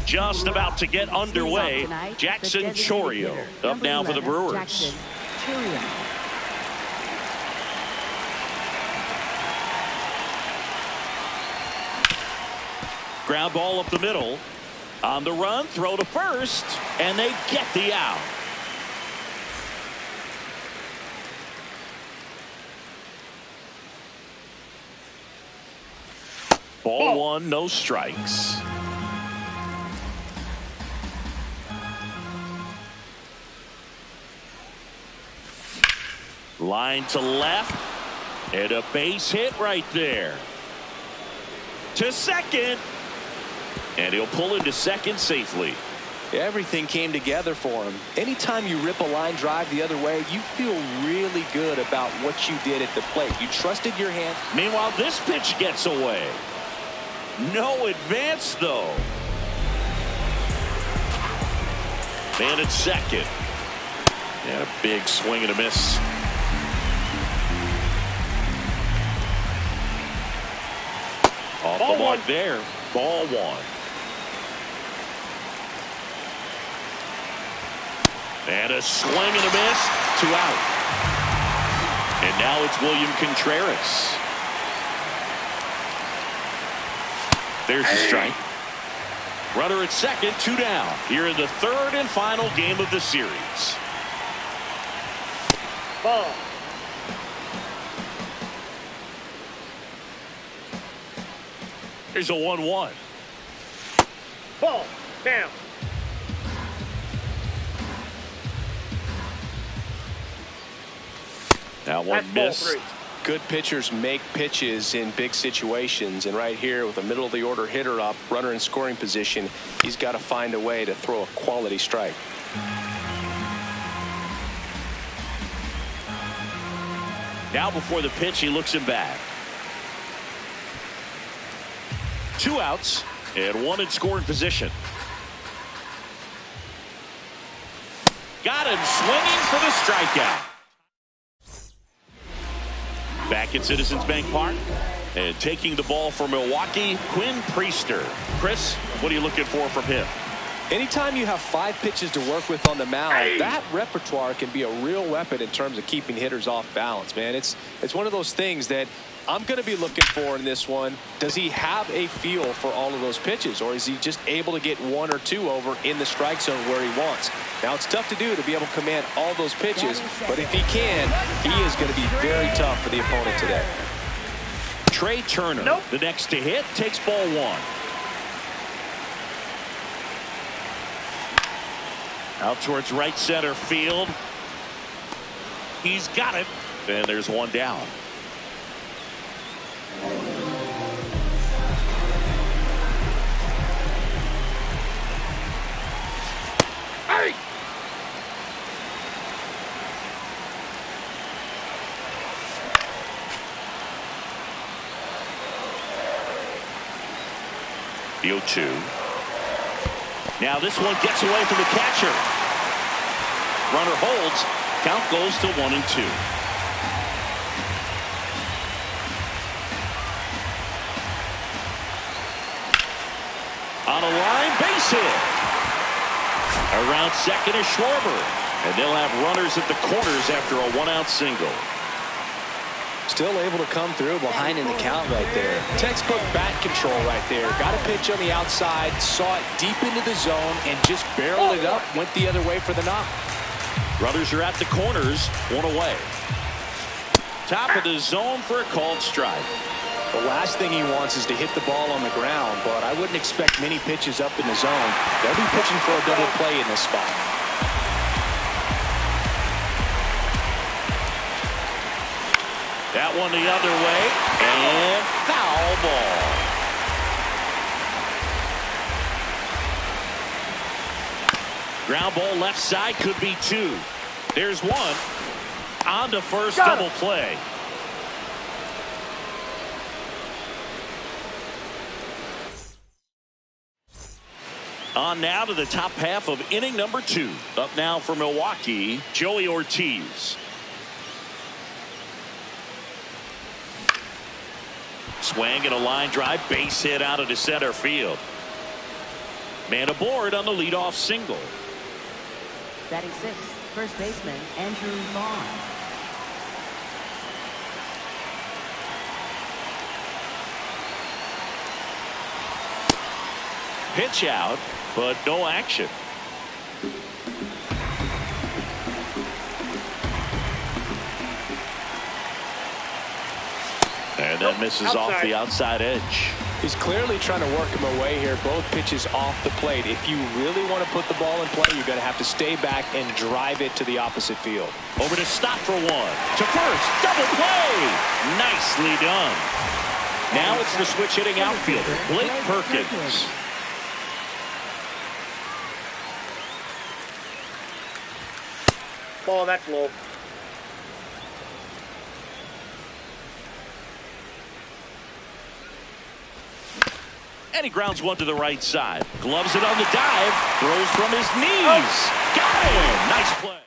just about to get underway. Jackson Chourio up now for the Brewers. Ground ball up the middle. On the run, throw to first, and they get the out. Ball one, no strikes. Line to left, and a base hit right there. To second, and he'll pull into second safely. Everything came together for him. Anytime you rip a line drive the other way, you feel really good about what you did at the plate. You trusted your hand. Meanwhile, this pitch gets away. No advance, though. Man at second. And a big swing and a miss. Off the mark there. Ball one. And a swing and a miss. 2 out. And now it's William Contreras. There's the strike. Runner at second, 2 down. Here in the third and final game of the series. Ball. Here's a 1-1. Ball. Down. Now one miss. Good pitchers make pitches in big situations, and right here with a middle of the order hitter up, runner in scoring position, he's got to find a way to throw a quality strike. Now before the pitch, he looks him back. 2 outs and 1 in scoring position. Got him swinging for the strikeout. Back at Citizens Bank Park, and taking the ball for Milwaukee, Quinn Priester. Chris, what are you looking for from him? Anytime you have 5 pitches to work with on the mound, that repertoire can be a real weapon in terms of keeping hitters off balance, man. It's one of those things that I'm going to be looking for in this one. Does he have a feel for all of those pitches, or is he just able to get 1 or 2 over in the strike zone where he wants? Now, it's tough to do to be able to command all those pitches, but if he can, he is going to be very tough for the opponent today. Trey Turner, the next to hit, takes ball 1. Out towards right center field. He's got it, and there's 1 down. Hey! The 0-2. Now this one gets away from the catcher. Runner holds. Count goes to 1-2. On a line, base hit. Around second is Schwarber. And they'll have runners at the corners after a 1-out single. Still able to come through behind in the count right there. Textbook bat control right there. Got a pitch on the outside, saw it deep into the zone, and just barreled it up, went the other way for the knock. Runners are at the corners, 1 away. Top of the zone for a called strike. The last thing he wants is to hit the ball on the ground, but I wouldn't expect many pitches up in the zone. They'll be pitching for a double play in this spot. That one the other way, and foul ball. Ground ball left side, could be 2. There's 1. On to first, double play. On now to the top half of inning number 2. Up now for Milwaukee, Joey Ortiz. Swing and a line drive, base hit out into center field. Man aboard on the leadoff single. Batting sixth, first baseman Andrew Vaughn. Pitch out, but no action. And that misses off the outside edge. He's clearly trying to work him away here. Both pitches off the plate. If you really want to put the ball in play, you're going to have to stay back and drive it to the opposite field. Over to stop for one. To first. Double play. Nicely done. Now it's the switch hitting outfielder, Blake Perkins. Ball, that's low. And he grounds one to the right side. Gloves it on the dive. Throws from his knees. Got him. Nice play.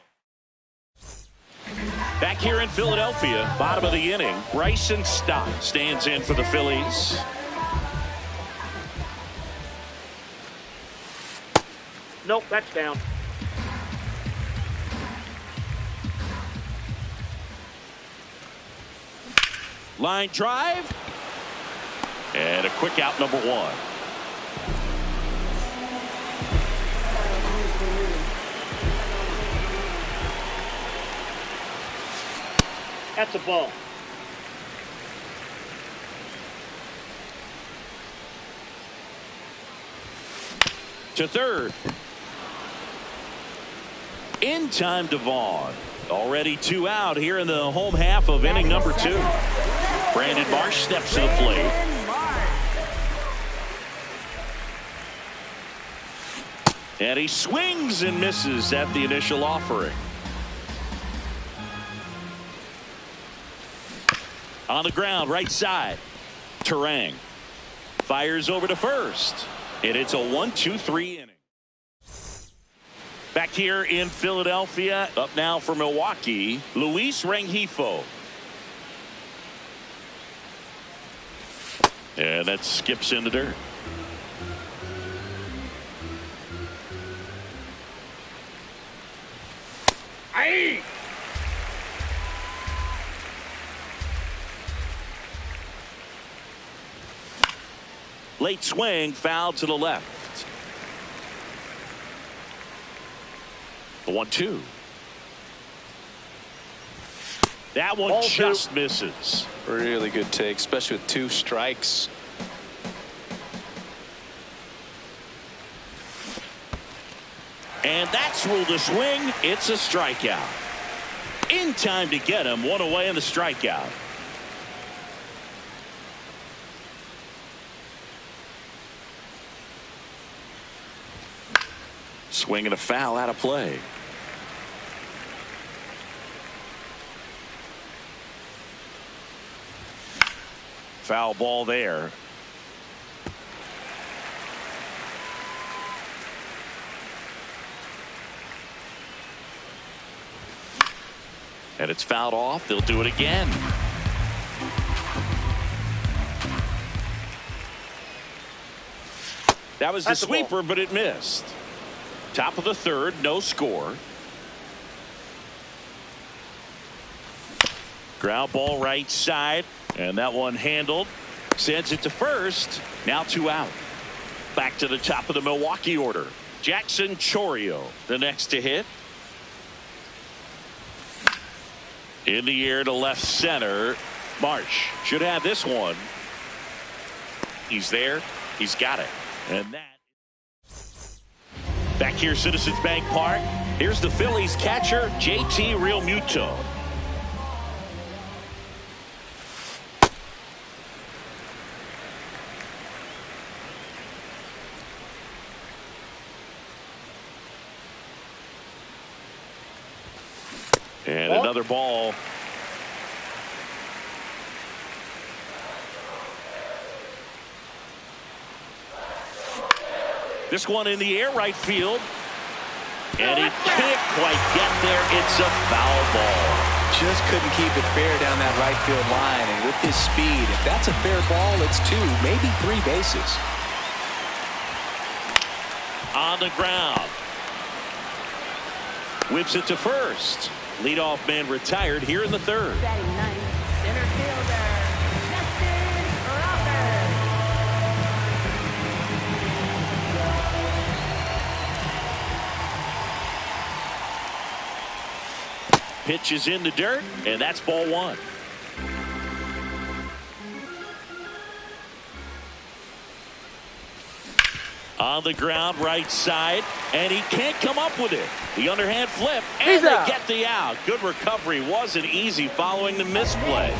Back here in Philadelphia, bottom of the inning, Bryson Stott stands in for the Phillies. Nope, that's down. Line drive. And a quick out, number one. That's a ball. To third. In time to Vaughn. Already 2 out here in the home half of inning number 2. Brandon Marsh steps to the plate. And he swings and misses at the initial offering. On the ground, right side. Terang fires over to first. And it's a 1-2-3 inning. Back here in Philadelphia, up now for Milwaukee, Luis Rengifo. And that skips in the dirt. Aye. Late swing, foul to the left. The 1-2. That one Ball just two. misses. Really good take, especially with 2 strikes. And that's ruled a swing. It's a strikeout. In time to get him. One away in the strikeout. Swing and a foul out of play. Foul ball there. And it's fouled off. They'll do it again. That was the sweeper, but it missed. Top of the third, no score. Ground ball right side, and that one handled. Sends it to first. Now 2 out. Back to the top of the Milwaukee order. Jackson Chourio, the next to hit. In the air to left center. Marsh should have this one. He's there. He's got it. And that. Back here, Citizens Bank Park. Here's the Phillies catcher, JT Realmuto. And another ball. This one in the air, right field. And he can't quite get there. It's a foul ball. Just couldn't keep it fair down that right field line. And with his speed, if that's a fair ball, it's 2, maybe 3 bases. on the ground. Whips it to first. Leadoff man retired here in the third. Batting ninth, center fielder, Justin Roberts. Pitch is in the dirt, and that's ball one. On the ground, right side, and he can't come up with it. The underhand flip, and they get the out. Good recovery. Wasn't easy following the misplay.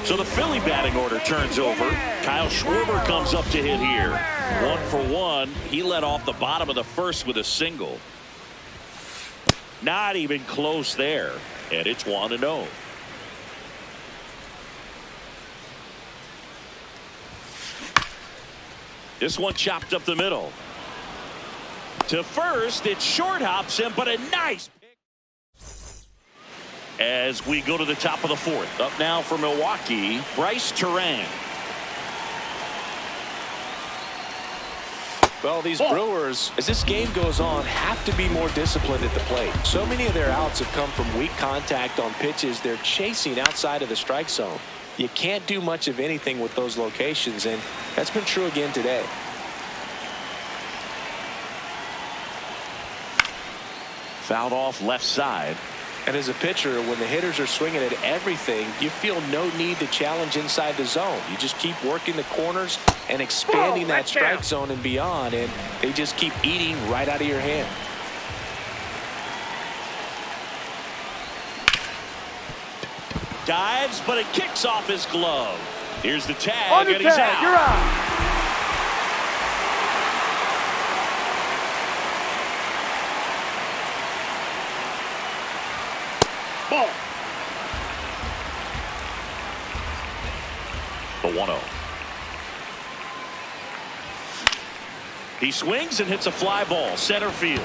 So the Philly batting order turns over. Kyle Schwarber comes up to hit here. 1-for-1. He led off the bottom of the first with a single. Not even close there, and it's 1-0. This one chopped up the middle. To first, it short hops him, but a nice pick. As we go to the top of the fourth. Up now for Milwaukee, Bryce Terang. Well, these Brewers, as this game goes on, have to be more disciplined at the plate. So many of their outs have come from weak contact on pitches they're chasing outside of the strike zone. You can't do much of anything with those locations, and that's been true again today. Fouled off left side. And as a pitcher, when the hitters are swinging at everything, you feel no need to challenge inside the zone. You just keep working the corners and expanding that strike zone and beyond, and they just keep eating right out of your hand. Dives, but it kicks off his glove. Here's the tag, and he's out. You're out. Ball. The 1-0. He swings and hits a fly ball, center field.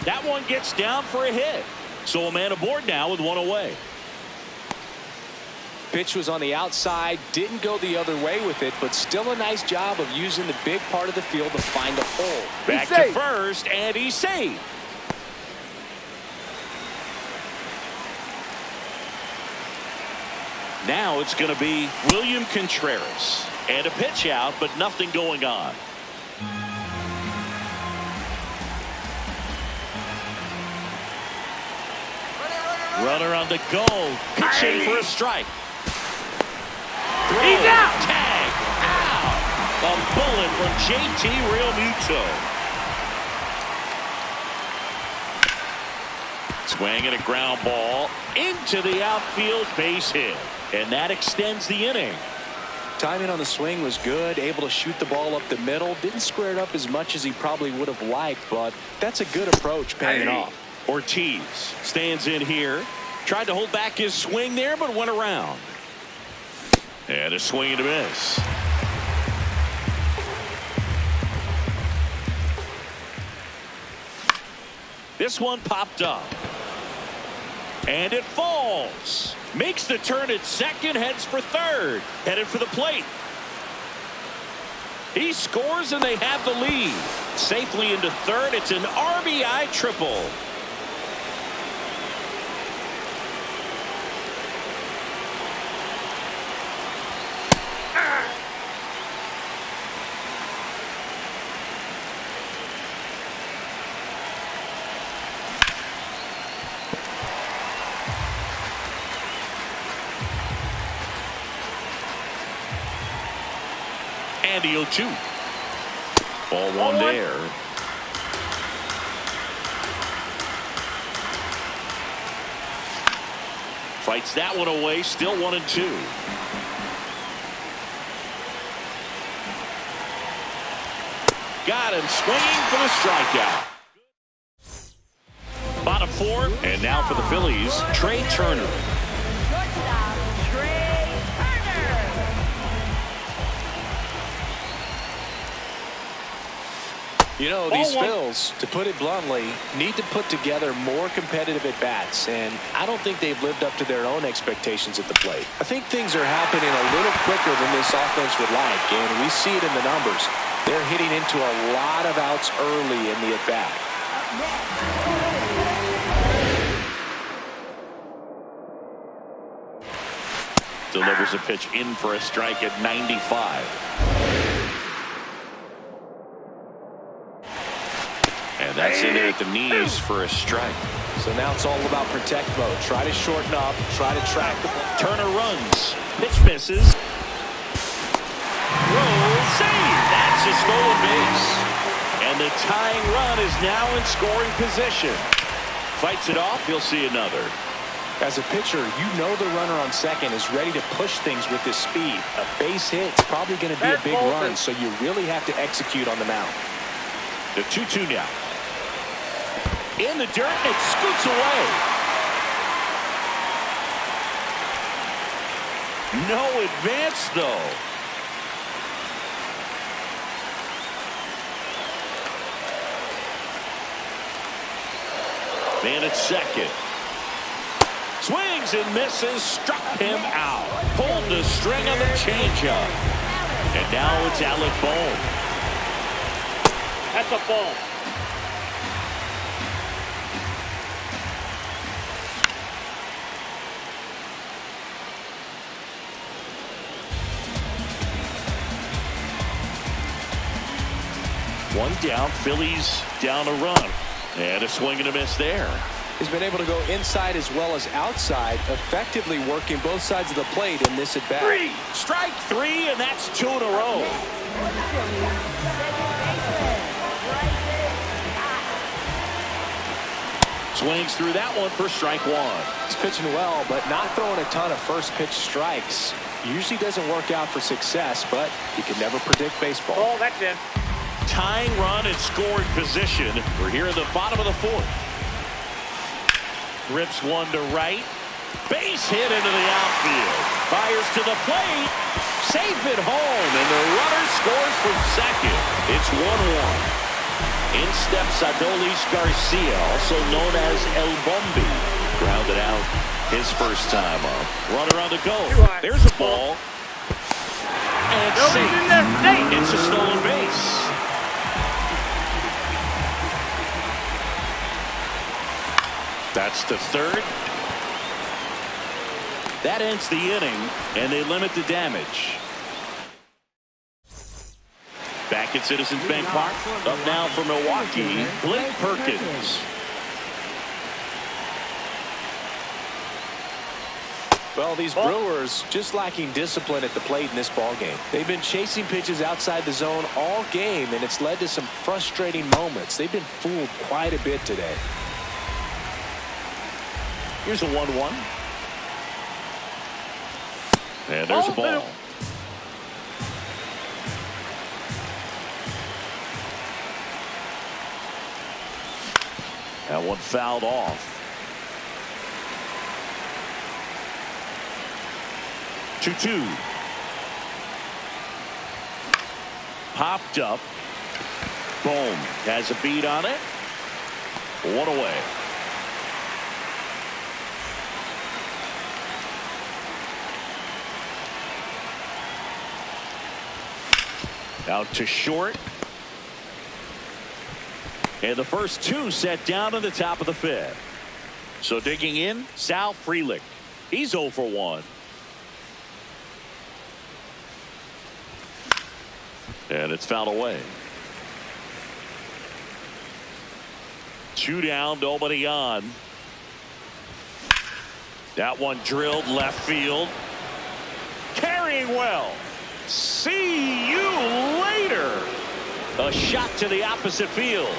That one gets down for a hit. So a man aboard now with one away. Pitch was on the outside, didn't go the other way with it, but still a nice job of using the big part of the field to find a hole. Back to first, and he's safe. Now it's going to be William Contreras. And a pitch out, but nothing going on. Runner on the go. Pitching for a strike. He's out. Tag. Out. A bullet from JT Realmuto. Swinging a ground ball into the outfield, base hit. And that extends the inning. Timing on the swing was good, able to shoot the ball up the middle. Didn't square it up as much as he probably would have liked, but that's a good approach paying off. Ortiz stands in here. Tried to hold back his swing there, but went around. And a swing and a miss. This one popped up. And it falls. Makes the turn at second, heads for third. Headed for the plate. He scores and they have the lead. Safely into third. It's an RBI triple. And the 0-2. Ball one there. Fights that one away. Still 1-2. Got him swinging for the strikeout. Bottom four, and now for the Phillies, Trey Turner. You know, these Phils, to put it bluntly, need to put together more competitive at-bats, and I don't think they've lived up to their own expectations at the plate. I think things are happening a little quicker than this offense would like, and we see it in the numbers. They're hitting into a lot of outs early in the at-bat. Delivers a pitch in for a strike at 95. And that's in there at the knees for a strike. So now it's all about protect mode. Try to shorten up, try to track the ball. Turner runs. Pitch misses. Roll save. That's a stolen base. And the tying run is now in scoring position. Fights it off. He'll see another. As a pitcher, you know the runner on second is ready to push things with his speed. A base hit's probably going to be a big run, so you really have to execute on the mound. The 2-2 now. In the dirt, it scoots away. No advance, though. Man at second. Swings and misses, struck him out. Pulled the string of the changeup. And now it's Alec Bohm. That's a ball. One down, Phillies down a run. And a swing and a miss there. He's been able to go inside as well as outside, effectively working both sides of the plate in this at-bat. Strike three, and that's 2 in a row. Swings through that one for strike one. He's pitching well, but not throwing a ton of first-pitch strikes. Usually doesn't work out for success, but you can never predict baseball. Oh, that's in. Tying run in scoring position. We're here in the bottom of the fourth. Rips one to right. Base hit into the outfield. Fires to the plate. Safe at home, and the runner scores from second. It's 1-1. In steps Adolis Garcia, also known as El Bombi. Grounded out his first time up. Runner on the go. There's a ball. And it's safe. It's a stolen base. That's the third. That ends the inning, and they limit the damage. Back at Citizens Bank Park. Up now for Milwaukee, Blake Perkins. Well, these Brewers just lacking discipline at the plate in this ball game. They've been chasing pitches outside the zone all game, and it's led to some frustrating moments. They've been fooled quite a bit today. Here's a 1-1. And there's a ball. That one fouled off. 2-2. Popped up. Boom. Has a beat on it. One away. Out to short. And the first two set down in the top of the fifth. So digging in, Sal Frelick. He's 0 for 1. And it's fouled away. 2 down, nobody on. That one drilled left field. Carrying well. See you later. A shot to the opposite field.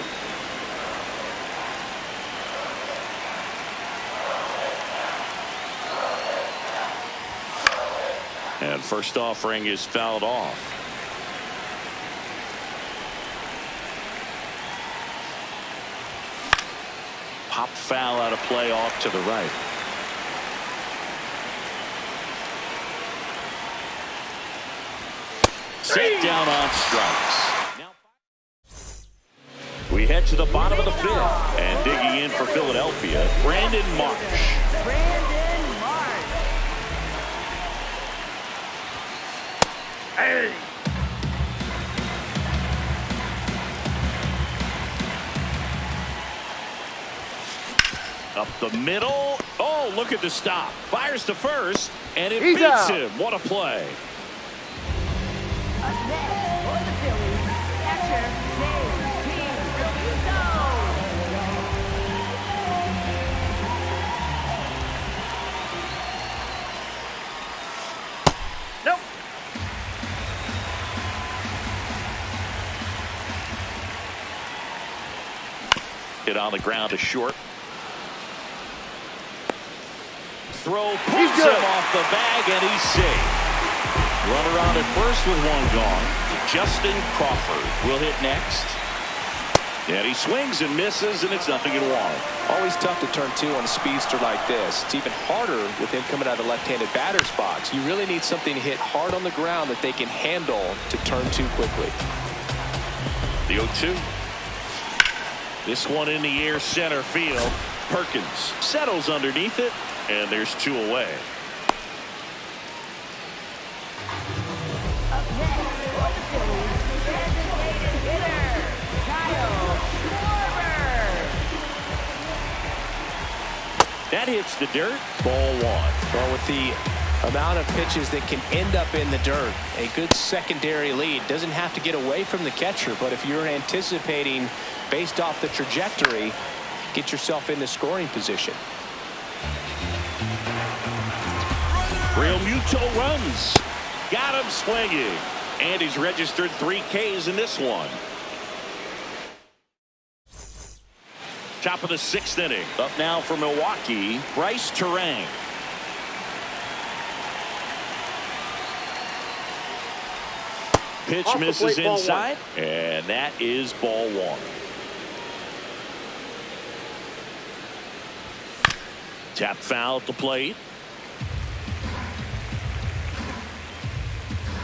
And first offering is fouled off. Pop foul out of play off to the right. Sit down on strikes. Now we head to the bottom of the fifth, and digging in for Philadelphia, Brandon Marsh. The middle. Oh, look at the stop. Fires to first, and it beats him. What a play. Up next for the Phillies, catcher Nope. Hit on the ground to short. Throw pulls him off the bag, and he's safe. Runner on at first with one gone. Justin Crawford will hit next. And he swings and misses, and it's 0-1. Always tough to turn two on a speedster like this. It's even harder with him coming out of the left-handed batter's box. You really need something to hit hard on the ground that they can handle to turn two quickly. The 0-2. This one in the air, center field. Perkins settles underneath it, and there's two away. Up next for the Phillies, designated hitter, Kyle Schwarber. That hits the dirt. Ball one. Well, with the amount of pitches that can end up in the dirt, a good secondary lead. Doesn't have to get away from the catcher, but if you're anticipating based off the trajectory, get yourself into scoring position. Real Muto runs. Got him swinging. And he's registered 3 Ks in this one. Top of the 6th inning. Up now for Milwaukee, Bryce Terang. Pitch misses inside, and that is ball one. Tap foul at the plate.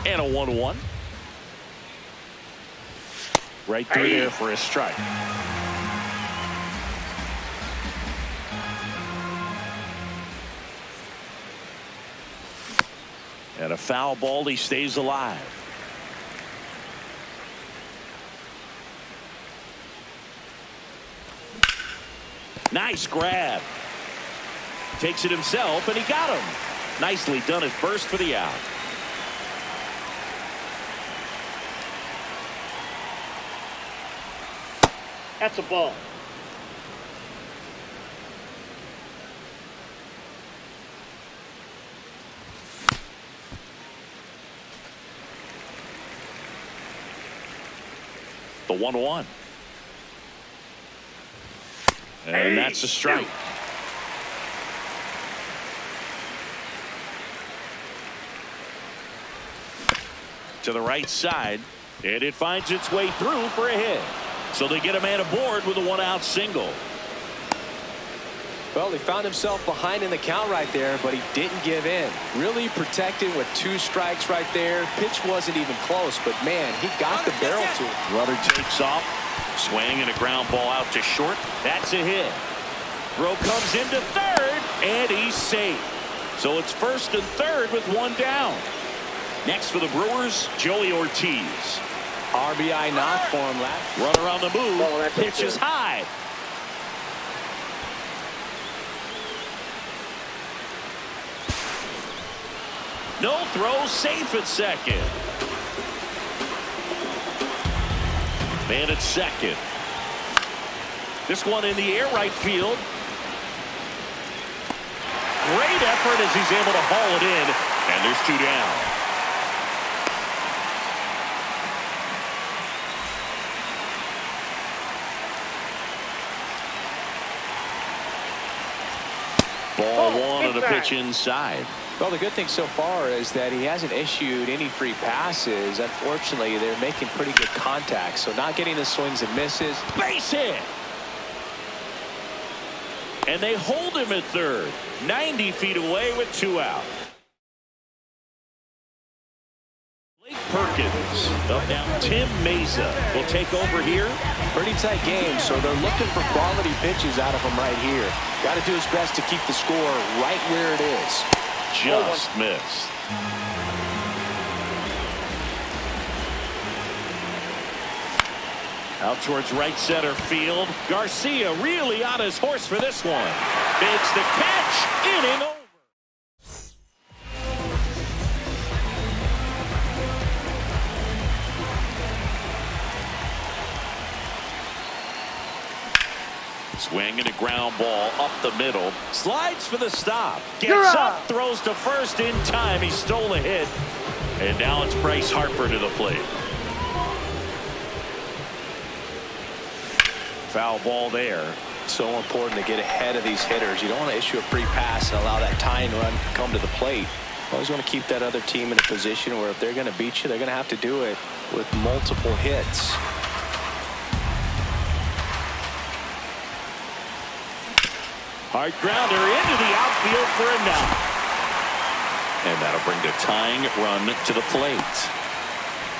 And a 1-1. Right through there for a strike. And a foul ball, he stays alive. Nice grab. Takes it himself, and he got him. Nicely done at first for the out. That's a ball. The 1-1. And that's a strike. To the right side, and it finds its way through for a hit. So they get a man aboard with a 1-out single. Well, he found himself behind in the count right there, but he didn't give in. Really protected with 2 strikes right there. Pitch wasn't even close, but man, he got the barrel to it. Runner takes off. Swing and a ground ball out to short. That's a hit. Throw comes into third, and he's safe. So it's first and third with 1 down. Next for the Brewers, Joey Ortiz. RBI knock for him last. Runner on the move. Pitch is high. No throw, safe at second. Man at second. This one in the air, right field. Great effort as he's able to haul it in, and there's 2 down. Ball one on a pitch inside. Well, the good thing so far is that he hasn't issued any free passes. Unfortunately, they're making pretty good contact, so not getting the swings and misses. Base hit. And they hold him at third. 90 feet away with 2 out. Perkins. Up now, Tim Mesa will take over here. Pretty tight game, so they're looking for quality pitches out of him right here. Got to do his best to keep the score right where it is. Just missed. Out towards right center field. Garcia really on his horse for this one. Makes the catch. Inning over. Swing and a ground ball up the middle. Slides for the stop. Gets up, throws to first in time. He stole a hit. And now it's Bryce Harper to the plate. Foul ball there. So important to get ahead of these hitters. You don't want to issue a free pass and allow that tying run to come to the plate. You always want to keep that other team in a position where if they're going to beat you, they're going to have to do it with multiple hits. Hard grounder into the outfield for a knock. And that'll bring the tying run to the plate.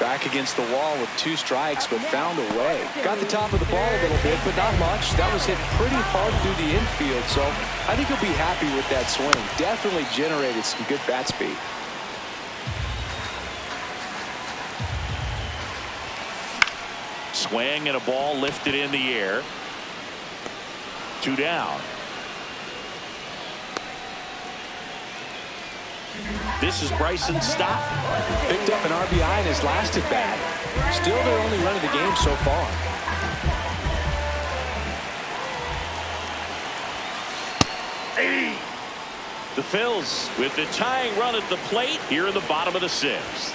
Back against the wall with 2 strikes, but found a way. Got the top of the ball a little bit, but not much. That was hit pretty hard through the infield, so I think he'll be happy with that swing. Definitely generated some good bat speed. Swing and a ball lifted in the air. 2 down. This is Bryson's stop. Picked up an RBI in his last at bat. Still their only run of the game so far. The Phils with the tying run at the plate here in the bottom of the 6th.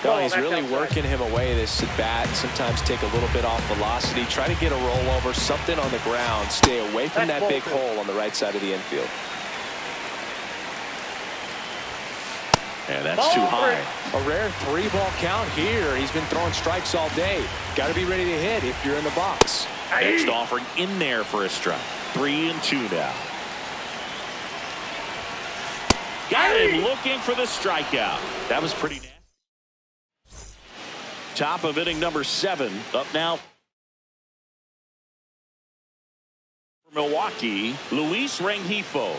Oh, he's really working him away this at bat. Sometimes take a little bit off velocity. Try to get a rollover, something on the ground. Stay away from that big hole on the right side of the infield. And that's too high. A rare 3-ball count here. He's been throwing strikes all day. Got to be ready to hit if you're in the box. Next offering in there for a strike. 3-2 now. Got him looking for the strikeout. That was pretty nasty. Top of inning number 7. Up now for Milwaukee, Luis Rengifo.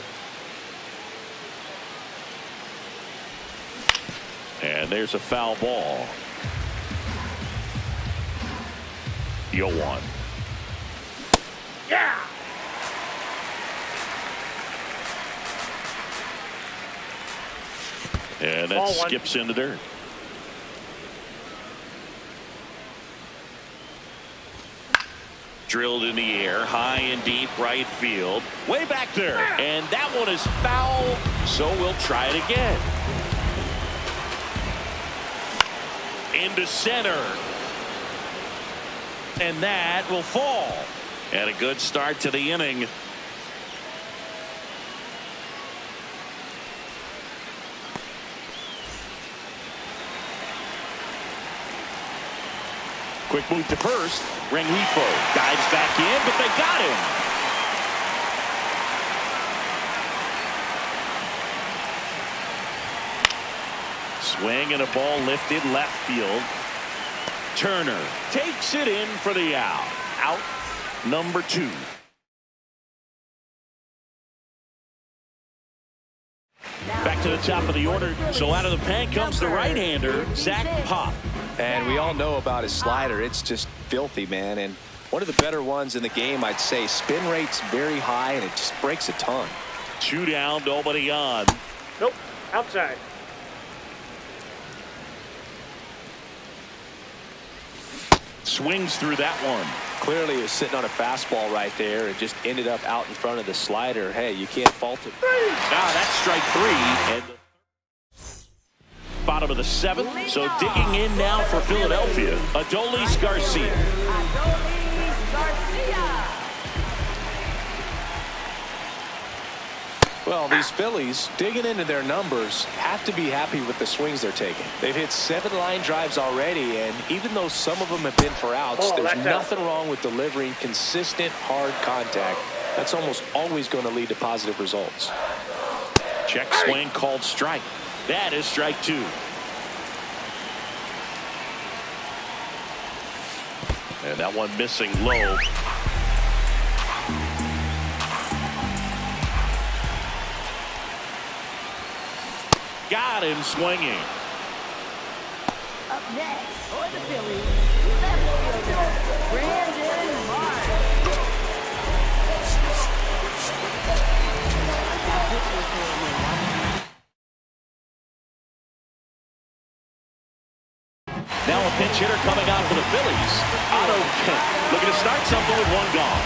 And there's a foul ball. 0-1. Yeah. And that skips in the dirt. Drilled in the air, high and deep right field. Way back there. And that one is foul, so we'll try it again. Into center. And that will fall. And a good start to the inning. Quick move to first. Rengifo dives back in, but they got him. Swing and a ball lifted left field. Turner takes it in for the out. Out number 2. Back to the top of the order. So out of the pen comes the right-hander, Zach Pop. And we all know about his slider. It's just filthy, man. And one of the better ones in the game, I'd say. Spin rate's very high, and it just breaks a ton. 2 down, nobody on. Nope. Outside. Swings through that one. Clearly, he was sitting on a fastball right there and just ended up out in front of the slider. Hey, you can't fault it. That's strike 3. And the bottom of the 7th. So digging in now for Philadelphia, Adolis Garcia. Well, these Phillies, digging into their numbers, have to be happy with the swings they're taking. They've hit 7 line drives already, and even though some of them have been for outs, there's nothing wrong with delivering consistent, hard contact. That's almost always going to lead to positive results. Check swing called strike. That is strike 2. And that one missing low. Got him swinging. Up next for the Phillies, Now a pinch hitter coming out for the Phillies. Otto Kemp looking to start something with one gone.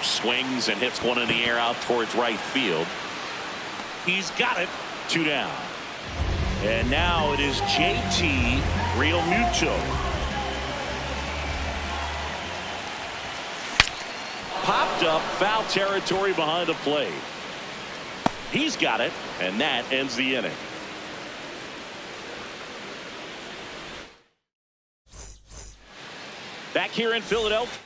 Swings and hits one in the air out towards right field. He's got it. 2 down. And now it is JT Realmuto. Popped up, foul territory behind the plate. He's got it, and that ends the inning. Back here in Philadelphia.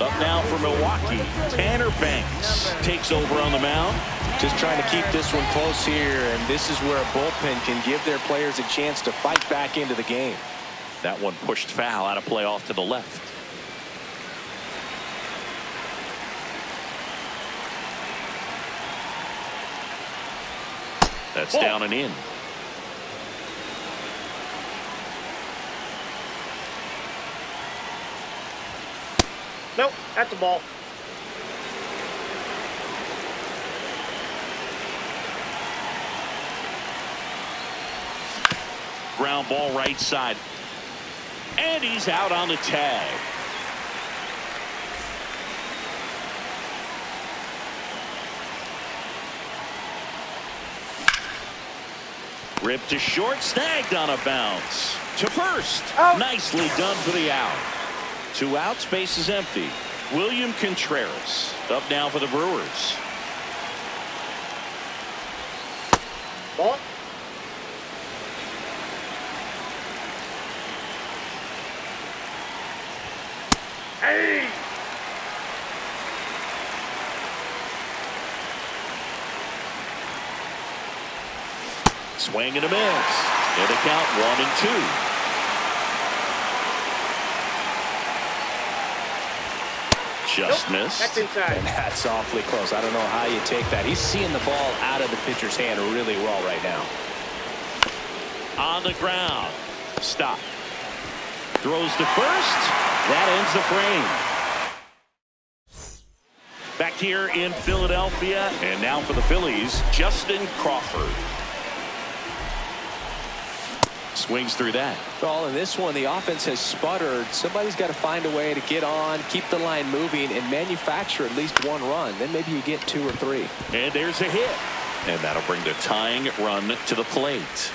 Up now for Milwaukee. Tanner Banks takes over on the mound. Just trying to keep this one close here, and this is where a bullpen can give their players a chance to fight back into the game. That one pushed foul out of play off to the left. That's down and in. Nope, that's a ball. Ground ball right side. And he's out on the tag. Ripped to short, snagged on a bounce. To first. Out. Nicely done for the out. 2 outs, base is empty. William Contreras up now for the Brewers. Ball. Hey! Swing and a miss. And the count 1-2. Just missed. That's inside. And that's awfully close. I don't know how you take that. He's seeing the ball out of the pitcher's hand really well right now. On the ground. Stop. Throws to first. That ends the frame. Back here in Philadelphia. And now for the Phillies, Justin Crawford. Swings through that. Well, in this one, the offense has sputtered. Somebody's got to find a way to get on, keep the line moving, and manufacture at least 1 run. Then maybe you get 2 or 3. And there's a hit. And that'll bring the tying run to the plate.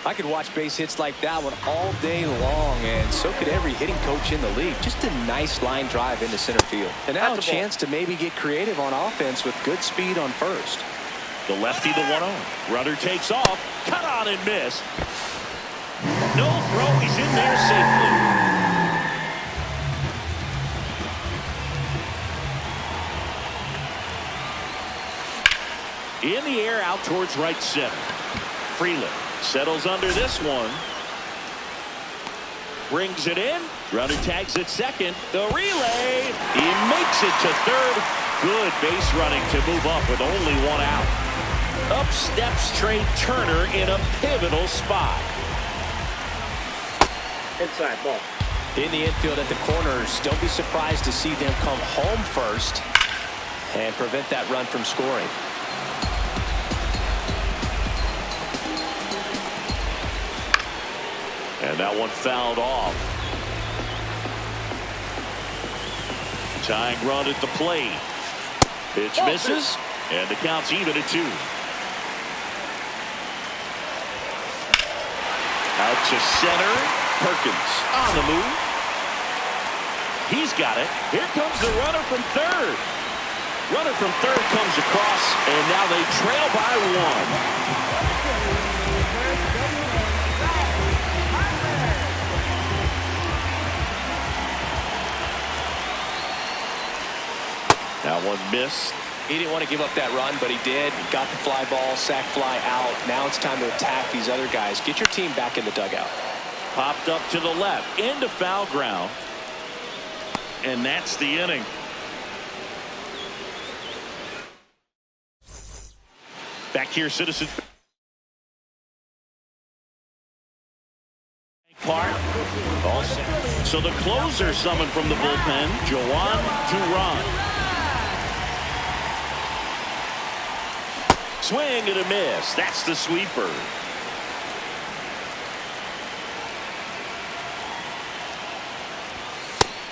I could watch base hits like that one all day long, and so could every hitting coach in the league. Just a nice line drive into center field. And now a chance to maybe get creative on offense with good speed on first. The lefty, the 1-0. Runner takes off. Cut on and miss. No throw. He's in there safely. In the air out towards right center. Freeland settles under this one. Brings it in. Runner tags at second. The relay. He makes it to third. Good base running to move up with only 1 out. Up steps Trey Turner in a pivotal spot. Inside ball. In the infield at the corners, don't be surprised to see them come home first and prevent that run from scoring. And that one fouled off. Tying run at the plate. Pitch misses, and the count's even at 2. Out to center. Perkins on the move. He's got it. Here comes the runner from third. Runner from third comes across, and now they trail by 1. That one missed. He didn't want to give up that run, but he did. He got the fly ball, sac fly out. Now it's time to attack these other guys. Get your team back in the dugout. Popped up to the left into foul ground. And that's the inning. Back here, Citizens Park. All set. So the closer summoned from the bullpen, Duran. Swing and a miss. That's the sweeper.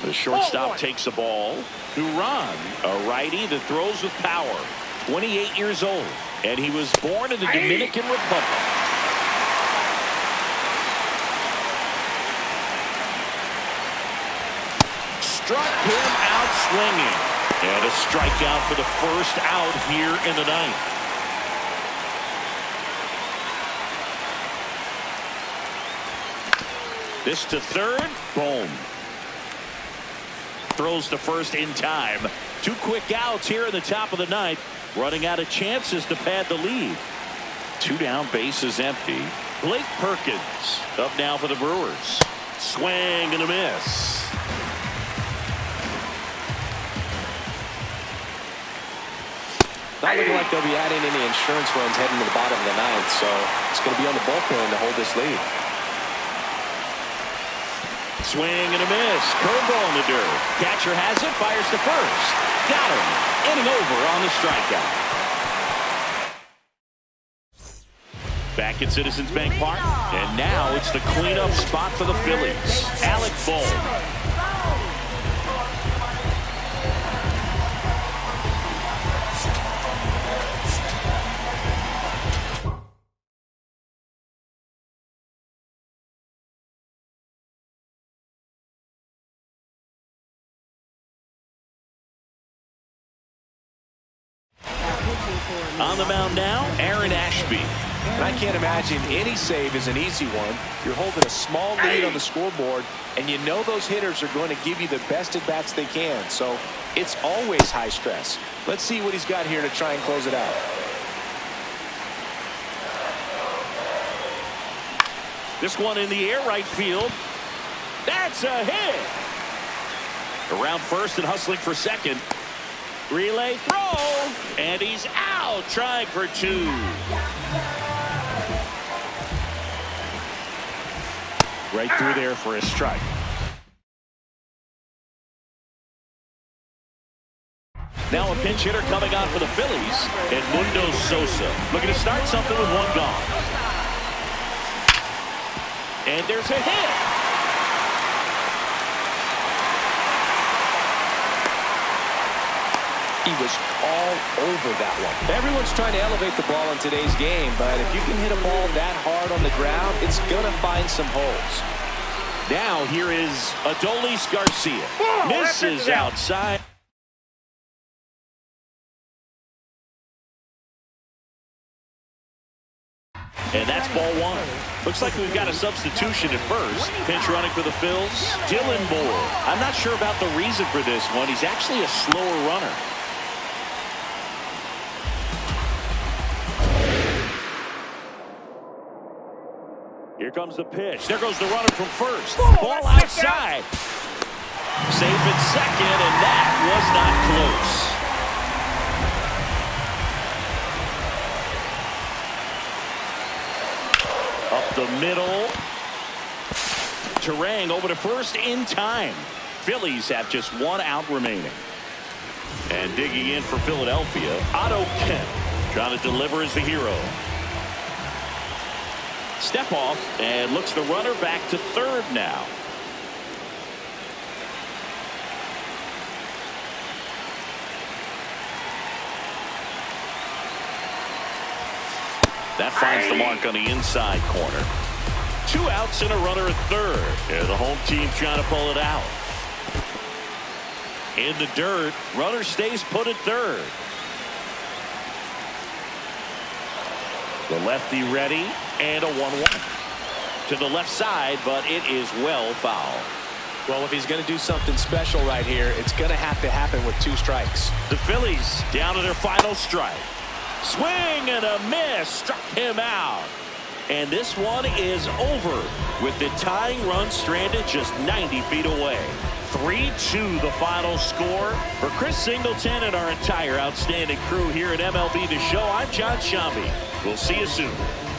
The shortstop takes the ball. Duran, a righty that throws with power. 28 years old, and he was born in the Dominican Republic. Struck him out swinging. And a strikeout for the first out here in the ninth. This to third. Boom. Throws to first in time. 2 quick outs here in the top of the ninth. Running out of chances to pad the lead. 2 down, bases empty. Blake Perkins up now for the Brewers. Swing and a miss. Not looking like they'll be adding any insurance runs heading to the bottom of the ninth, so it's going to be on the bullpen to hold this lead. Swing and a miss. Curveball in the dirt. Catcher has it. Fires to first. Got him. Inning over on the strikeout. Back at Citizens Bank Park. And now it's the cleanup spot for the Phillies. Alec Bohm. On the mound now, Aaron Ashby. And I can't imagine any save is an easy one. You're holding a small lead on the scoreboard, and you know those hitters are going to give you the best at-bats they can. So it's always high stress. Let's see what he's got here to try and close it out. This one in the air, right field. That's a hit. Around first and hustling for second. Relay throw, and he's out, trying for 2. Right through there for a strike. Now a pinch hitter coming on for the Phillies, Edmundo Sosa. Looking to start something with 1 gone. And there's a hit. He was all over that one. Everyone's trying to elevate the ball in today's game, but if you can hit a ball that hard on the ground, it's going to find some holes. Now here is Adolis Garcia. Misses outside. And that's ball 1. Looks like we've got a substitution at first. Pinch running for the Phils, Dylan Moore. I'm not sure about the reason for this one. He's actually a slower runner. Here comes the pitch. There goes the runner from first. Ball outside. Safe at second, and that was not close. Up the middle. Terang over to first in time. Phillies have just 1 out remaining. And digging in for Philadelphia, Otto Kemp. Trying to deliver as the hero. Step off and looks the runner back to third now. That finds the mark on the inside corner. 2 outs and a runner at third. And the home team trying to pull it out. In the dirt, runner stays put at third. The lefty ready, and a 1-1 to the left side, but it is well foul. Well, if he's going to do something special right here, it's going to have to happen with 2 strikes. The Phillies down to their final strike. Swing and a miss, struck him out. And this one is over with the tying run stranded just 90 feet away. 3-2 the final score. For Chris Singleton and our entire outstanding crew here at MLB The Show, I'm John Shambi. We'll see you soon.